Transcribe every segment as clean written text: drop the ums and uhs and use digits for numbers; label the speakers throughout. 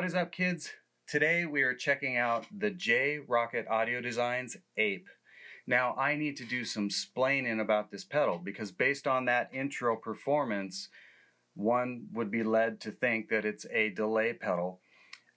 Speaker 1: What is up, kids? Today we are checking out the J Rocket Audio Designs A.P.E. Now I need to do some splaining about this pedal because based on that intro performance, one would be led to think that it's a delay pedal.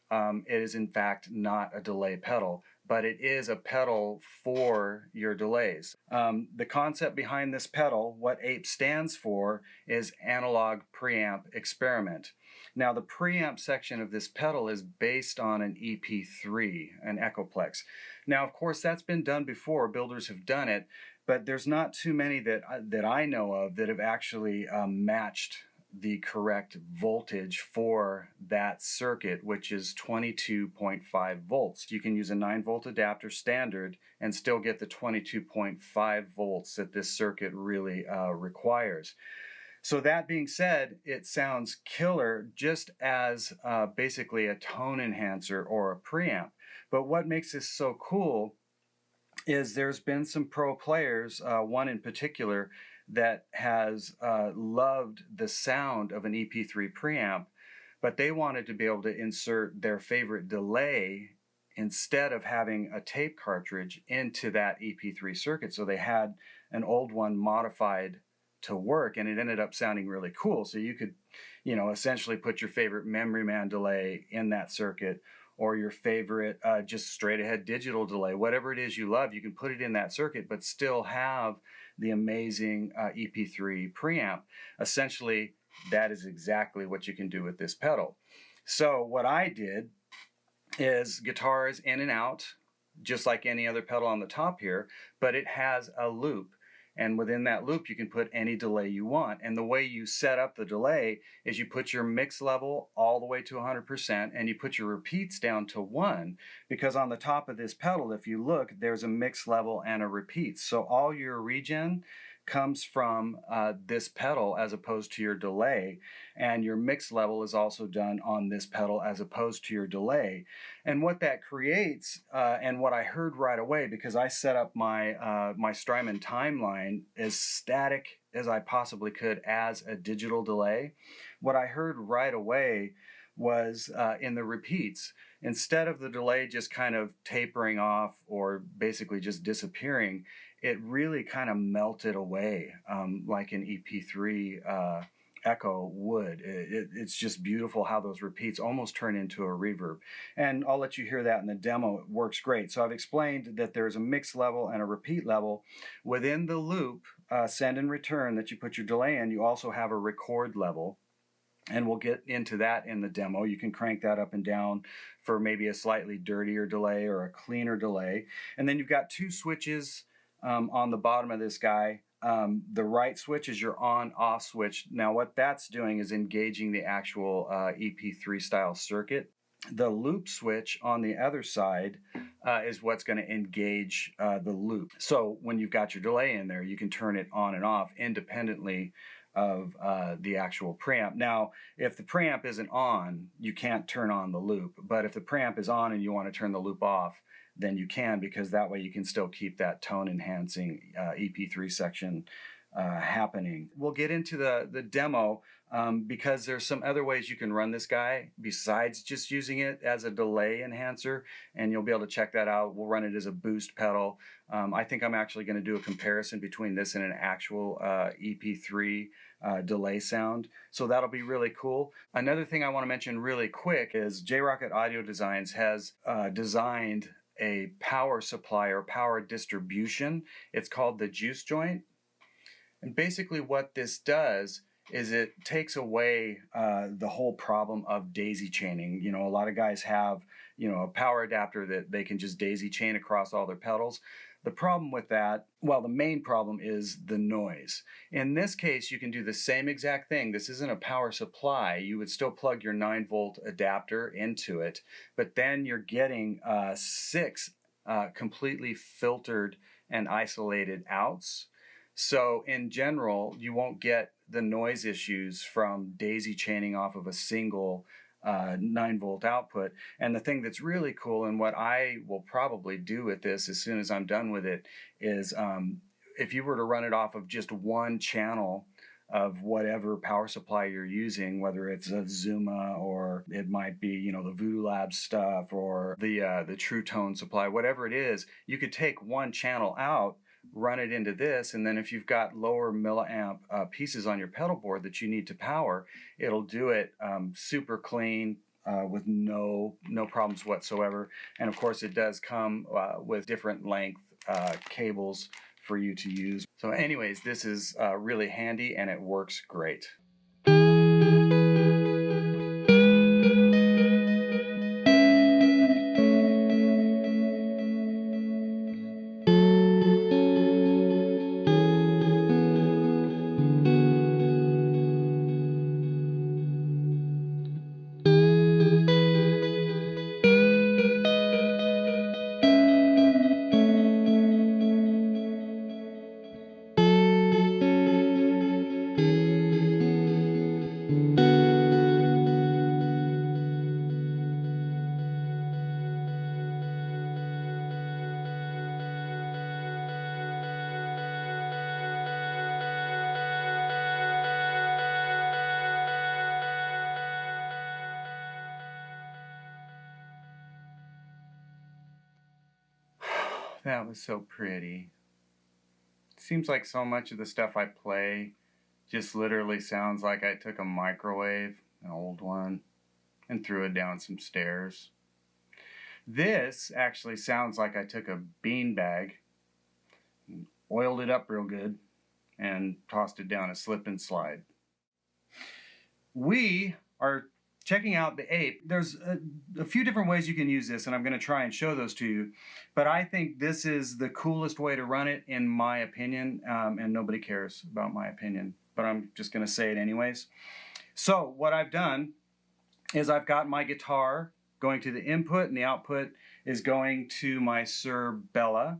Speaker 1: It is in fact not a delay pedal, but it is a pedal for your delays. The concept behind this pedal, what A.P.E. stands for, is Analog Preamp Experiment. Now the preamp section of this pedal is based on an EP3, an Echoplex. Now of course that's been done before, builders have done it, but there's not too many that I know of that have actually matched the correct voltage for that circuit, which is 22.5 volts. You can use a 9-volt adapter standard and still get the 22.5 volts that this circuit really requires. So that being said, it sounds killer just as basically a tone enhancer or a preamp. But what makes this so cool is there's been some pro players, one in particular, that has loved the sound of an EP3 preamp, but they wanted to be able to insert their favorite delay instead of having a tape cartridge into that EP3 circuit. So they had an old one modified to work, and it ended up sounding really cool. So you could, essentially put your favorite Memory Man delay in that circuit, or your favorite just straight ahead digital delay, whatever it is you love, you can put it in that circuit but still have the amazing EP3 preamp. Essentially, that is exactly what you can do with this pedal. So what I did is guitars in and out, just like any other pedal on the top here, but it has a loop. And within that loop, you can put any delay you want. And the way you set up the delay is you put your mix level all the way to 100% and you put your repeats down to 1, because on the top of this pedal, if you look, there's a mix level and a repeat. So all your regen comes from this pedal as opposed to your delay, and your mix level is also done on this pedal as opposed to your delay. And what that creates, and what I heard right away, because I set up my my Strymon timeline as static as I possibly could as a digital delay, what I heard right away was in the repeats, instead of the delay just kind of tapering off or basically just disappearing, it really kind of melted away like an EP3 echo would. It's just beautiful how those repeats almost turn into a reverb. And I'll let you hear that in the demo. It works great. So I've explained that there's a mix level and a repeat level. Within the loop, send and return that you put your delay in, you also have a record level. And we'll get into that in the demo. You can crank that up and down for maybe a slightly dirtier delay or a cleaner delay. And then you've got two switches on the bottom of this guy. The right switch is your on-off switch. Now what that's doing is engaging the actual EP3 style circuit. The loop switch on the other side is what's going to engage the loop. So when you've got your delay in there, you can turn it on and off independently of the actual preamp. Now, if the preamp isn't on, you can't turn on the loop. But if the preamp is on and you want to turn the loop off, then you can, because that way you can still keep that tone enhancing EP3 section happening. We'll get into the demo because there's some other ways you can run this guy besides just using it as a delay enhancer, and you'll be able to check that out. We'll run it as a boost pedal. I think I'm actually going to do a comparison between this and an actual EP3 delay sound. So that'll be really cool. Another thing I want to mention really quick is J Rocket Audio Designs has designed a power supply or power distribution. It's called the juice joint. And basically what this does is it takes away the whole problem of daisy chaining. A lot of guys have, a power adapter that they can just daisy chain across all their pedals. The problem with that, well, the main problem is the noise. In this case, you can do the same exact thing. This isn't a power supply. You would still plug your 9-volt adapter into it, but then you're getting 6 completely filtered and isolated outs. So in general, you won't get the noise issues from daisy chaining off of a single 9-volt output. And the thing that's really cool, and what I will probably do with this as soon as I'm done with it, is if you were to run it off of just one channel of whatever power supply you're using, whether it's a Zuma or it might be, you know, the Voodoo Labs stuff or the True Tone supply, whatever it is, you could take one channel out, run it into this, and then if you've got lower milliamp pieces on your pedal board that you need to power, it'll do it super clean with no problems whatsoever. And of course it does come with different length cables for you to use. So anyways, this is really handy and it works great. That was so pretty. Seems like so much of the stuff I play just literally sounds like I took a microwave, an old one, and threw it down some stairs. This actually sounds like I took a beanbag, oiled it up real good, and tossed it down a slip and slide. We are checking out the A.P.E. There's a few different ways you can use this, and I'm going to try and show those to you. But I think this is the coolest way to run it, in my opinion, and nobody cares about my opinion, but I'm just going to say it anyways. So what I've done is I've got my guitar going to the input, and the output is going to my Sir Bella.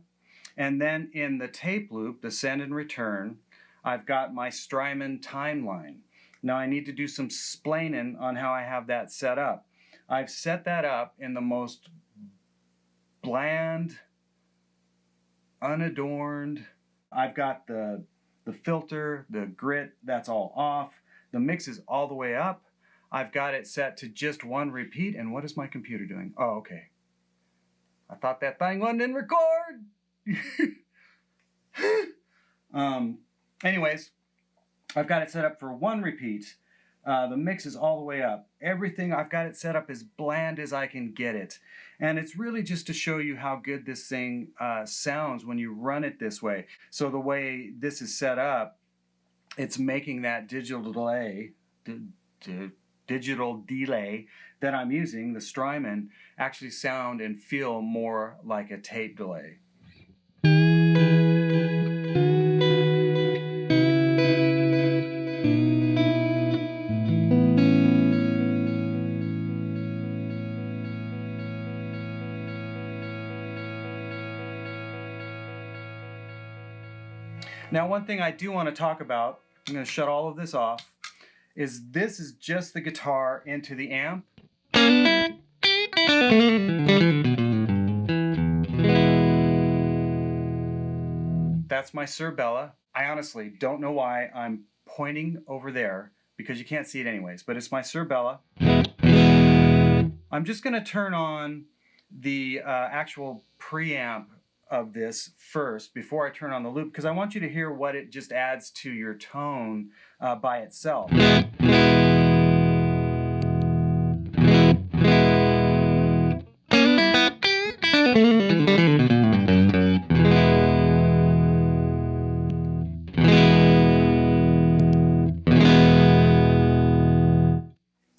Speaker 1: And then in the tape loop, the send and return, I've got my Strymon timeline. Now I need to do some splaining on how I have that set up. I've set that up in the most bland, unadorned. I've got the filter, the grit, that's all off. The mix is all the way up. I've got it set to just one repeat. And what is my computer doing? Oh, okay. I thought that thing wasn't in record. Anyways, I've got it set up for one repeat. The mix is all the way up. Everything, I've got it set up as bland as I can get it. And it's really just to show you how good this thing sounds when you run it this way. So the way this is set up, it's making that digital delay that I'm using, the Strymon, actually sound and feel more like a tape delay. Now, one thing I do want to talk about, I'm going to shut all of this off, is this is just the guitar into the amp. That's my Sir Bella. I honestly don't know why I'm pointing over there, because you can't see it anyways, but it's my Sir Bella. I'm just going to turn on the actual preamp of this first before I turn on the loop, because I want you to hear what it just adds to your tone by itself.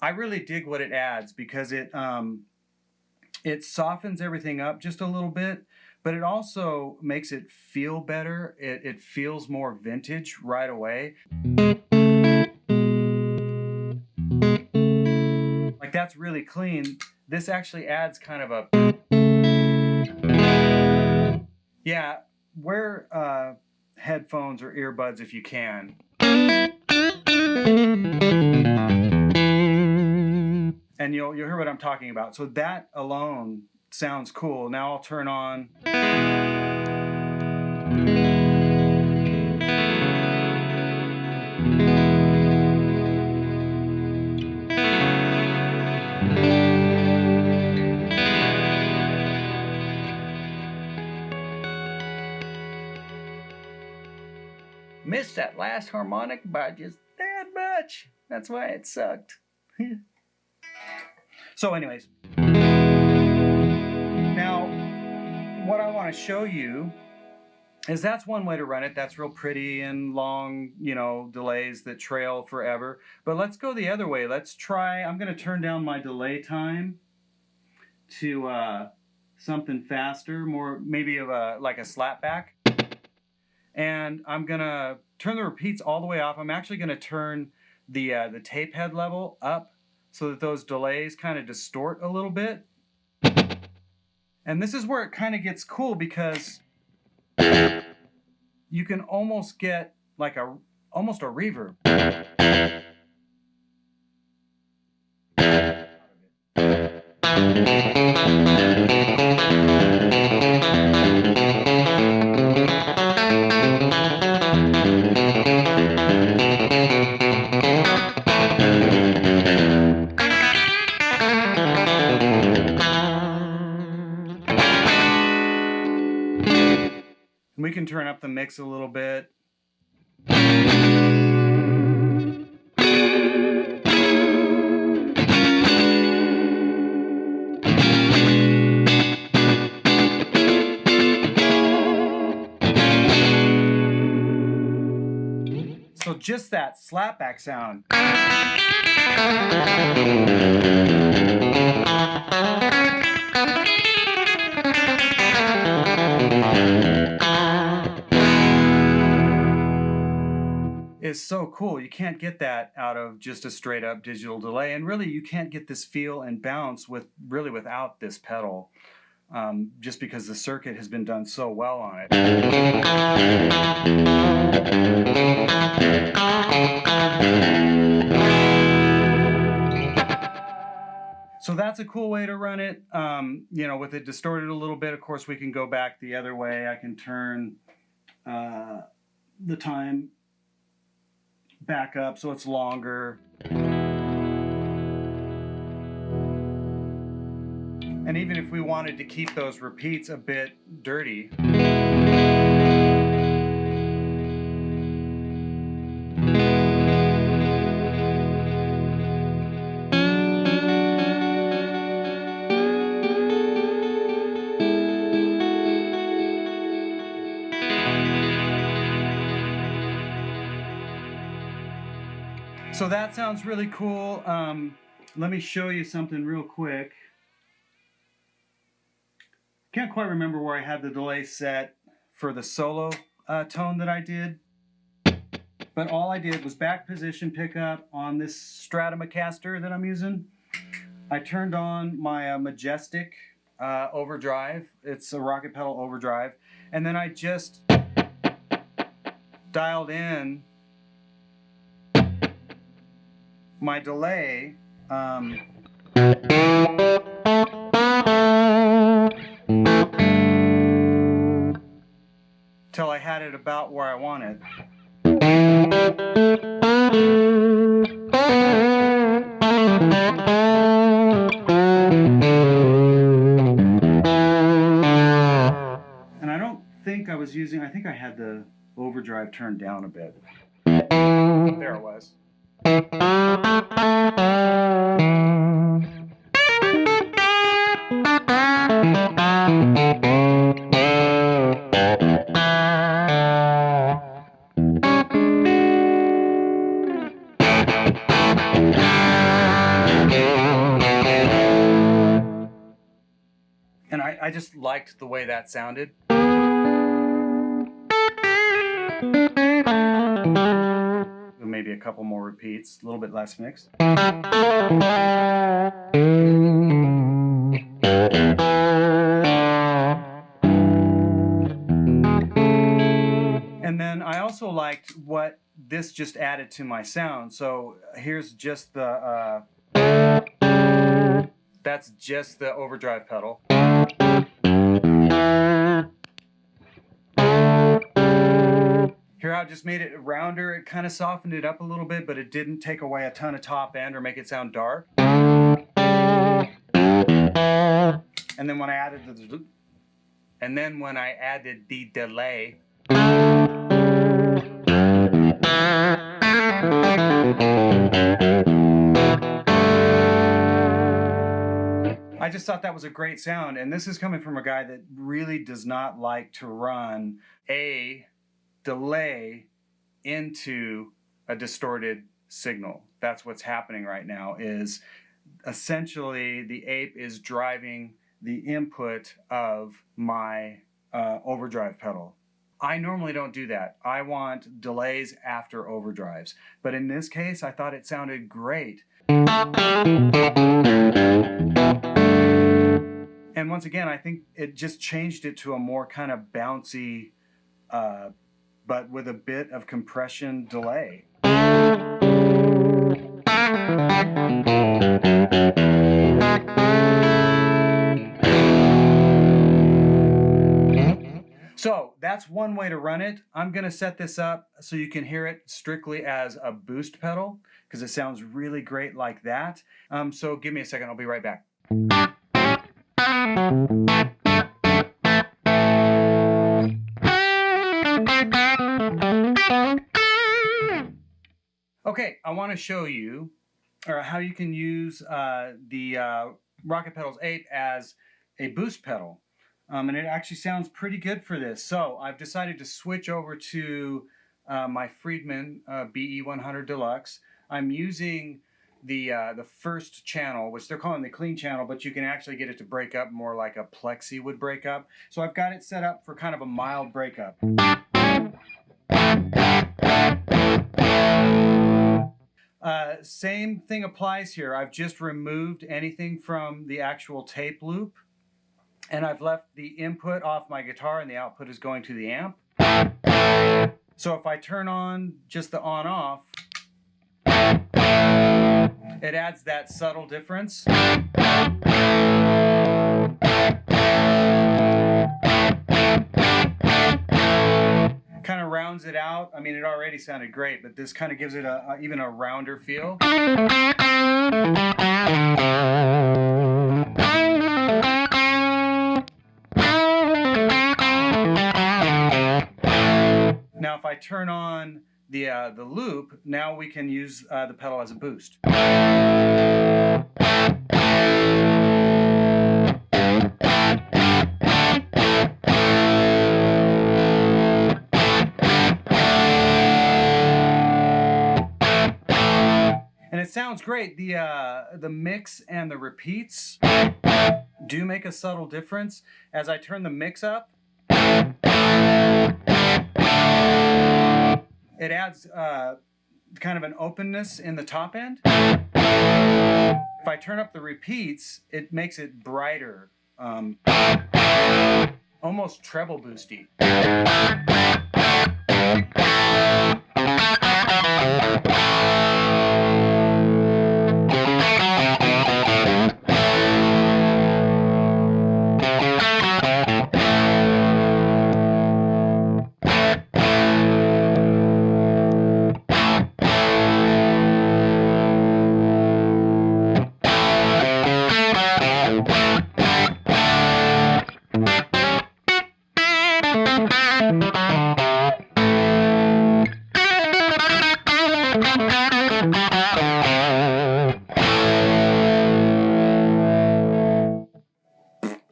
Speaker 1: I really dig what it adds, because it softens everything up just a little bit, but it also makes it feel better. It feels more vintage right away. Like, that's really clean. This actually adds kind of a... Yeah, wear headphones or earbuds if you can. And you'll hear what I'm talking about. So that alone sounds cool. Now I'll turn on. missed that last harmonic by just that much. That's why it sucked. So anyways, now what I want to show you is that's one way to run it. That's real pretty and long, you know, delays that trail forever. But let's go the other way. Let's try, I'm going to turn down my delay time to something faster, more maybe of a like a slapback. And I'm going to turn the repeats all the way off. I'm actually going to turn the tape head level up so that those delays kind of distort a little bit. And this is where it kind of gets cool because you can almost get like almost a reverb. We can turn up the mix a little bit. So just that slapback sound. Is so cool. You can't get that out of just a straight up digital delay, and really you can't get this feel and bounce without this pedal, just because the circuit has been done so well on it. So that's a cool way to run it. You know, with it distorted a little bit, of course we can go back the other way. I can turn the time back up so it's longer. And even if we wanted to keep those repeats a bit dirty, so that sounds really cool. Let me show you something real quick. Can't quite remember where I had the delay set for the solo tone that I did. But all I did was back position pickup on this Stratocaster that I'm using. I turned on my Majestic overdrive. It's a Rocket Pedal overdrive. And then I just dialed in my delay till I had it about where I wanted. And I don't think I was using, I think I had the overdrive turned down a bit. There it was. And I just liked the way that sounded. Maybe a couple more repeats, a little bit less mixed. And then I also liked what this just added to my sound. So here's just the, that's just the overdrive pedal. Here I just made it rounder. It kind of softened it up a little bit, but it didn't take away a ton of top end or make it sound dark. And then when I added the delay, I just thought that was a great sound, and this is coming from a guy that really does not like to run a delay into a distorted signal. That's what's happening right now, is essentially the A.P.E is driving the input of my overdrive pedal. I normally don't do that. I want delays after overdrives. But in this case, I thought it sounded great. And once again, I think it just changed it to a more kind of bouncy, but with a bit of compression delay. So that's one way to run it. I'm going to set this up so you can hear it strictly as a boost pedal, because it sounds really great like that. So give me a second, I'll be right back. Okay, I want to show you how you can use the Rocket Pedals A.P.E as a boost pedal. And it actually sounds pretty good for this. So I've decided to switch over to my Friedman BE100 Deluxe. I'm using the first channel, which they're calling the clean channel, but you can actually get it to break up more like a plexi would break up. So I've got it set up for kind of a mild breakup. Same thing applies here. I've just removed anything from the actual tape loop, and I've left the input off my guitar and the output is going to the amp. So if I turn on just the on-off, it adds that subtle difference. Kind of rounds it out. I mean, it already sounded great, but this kind of gives it even a rounder feel. Now, if I turn on the loop, now we can use the pedal as a boost. And it sounds great. The mix and the repeats do make a subtle difference. As I turn the mix up, it adds kind of an openness in the top end. If I turn up the repeats, it makes it brighter, almost treble boosty.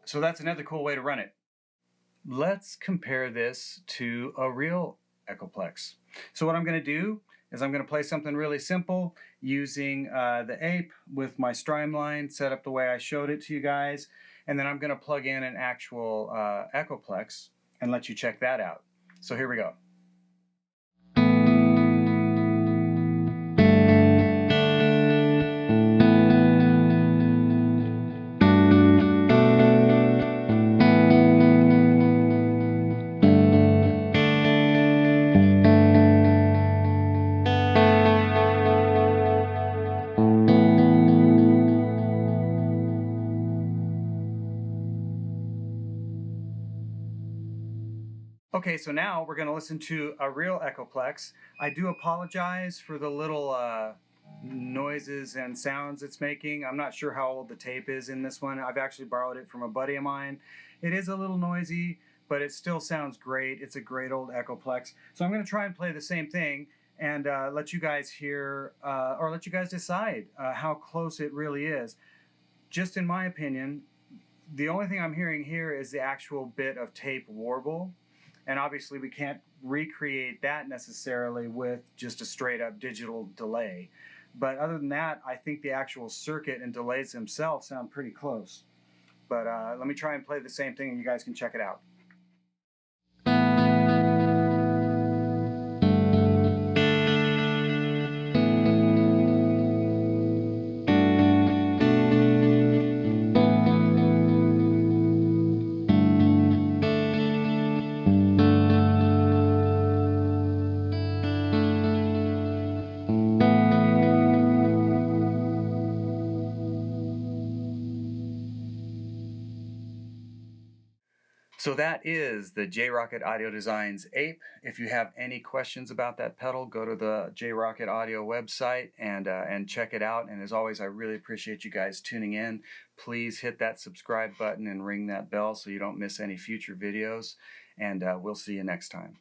Speaker 1: So that's another cool way to run it. Let's compare this to a real Echoplex. So what I'm going to do is I'm going to play something really simple using the A.P.E with my Streamline set up the way I showed it to you guys, and then I'm going to plug in an actual Echoplex and let you check that out. So here we go. Okay, so now we're going to listen to a real Echoplex. I do apologize for the little noises and sounds it's making. I'm not sure how old the tape is in this one. I've actually borrowed it from a buddy of mine. It is a little noisy, but it still sounds great. It's a great old Echoplex. So I'm going to try and play the same thing and let you guys hear, or let you guys decide how close it really is. just in my opinion, the only thing I'm hearing here is the actual bit of tape warble. And obviously we can't recreate that necessarily with just a straight up digital delay. But other than that, I think the actual circuit and delays themselves sound pretty close. But let me try and play the same thing and you guys can check it out. So that is the J-Rocket Audio Designs A.P.E. If you have any questions about that pedal, go to the J-Rocket Audio website and check it out. And as always, I really appreciate you guys tuning in. Please hit that subscribe button and ring that bell so you don't miss any future videos. And we'll see you next time.